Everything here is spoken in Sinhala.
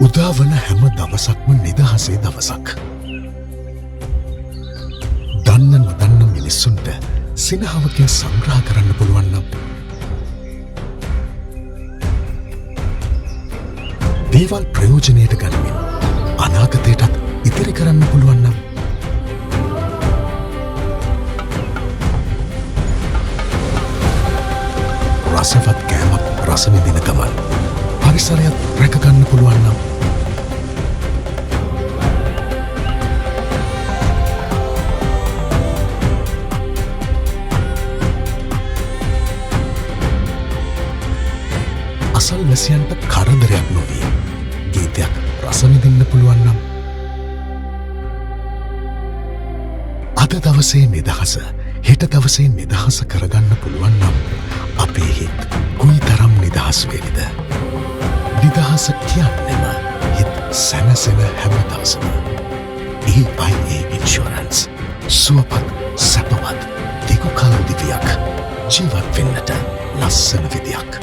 උදාවන හැම දවසක්ම නිදහසේ දවසක්. දන්න නොදන්න මිනිස්සුන්ට සිනහවකින් සංග්‍රහ කරන්න පුළුවන්නම්. දේවල් ප්‍රයෝජනයට ගනිමින් අනාගතයටත් ඉතිරි කරන්න පුළුවන්නම්. රසවත් කෑමක් රසවිදින ගමන් පරිසරයත් රැකගන්න පුළුවන්නම්. අසල්වැසියන්ට කරදරයක් නොවී ගීතයක් රසවිදින්න පුළුවන්නම්. අද දවසේ නිදහස හෙට දවසේ නිදහස කරගන්න පුළුවන්නම් අපේ හිත් කුයි තරම් නිදහස් වේවිද. නිදහස කියන්නෙම හිත් සැනසෙන හැම දවසම. AIA ඉන්ශුරන්ස් සුවපත් සැපවත් දිගු කල් දිවියක් ජීවත් වෙන්නට ලස්සන විදියක්.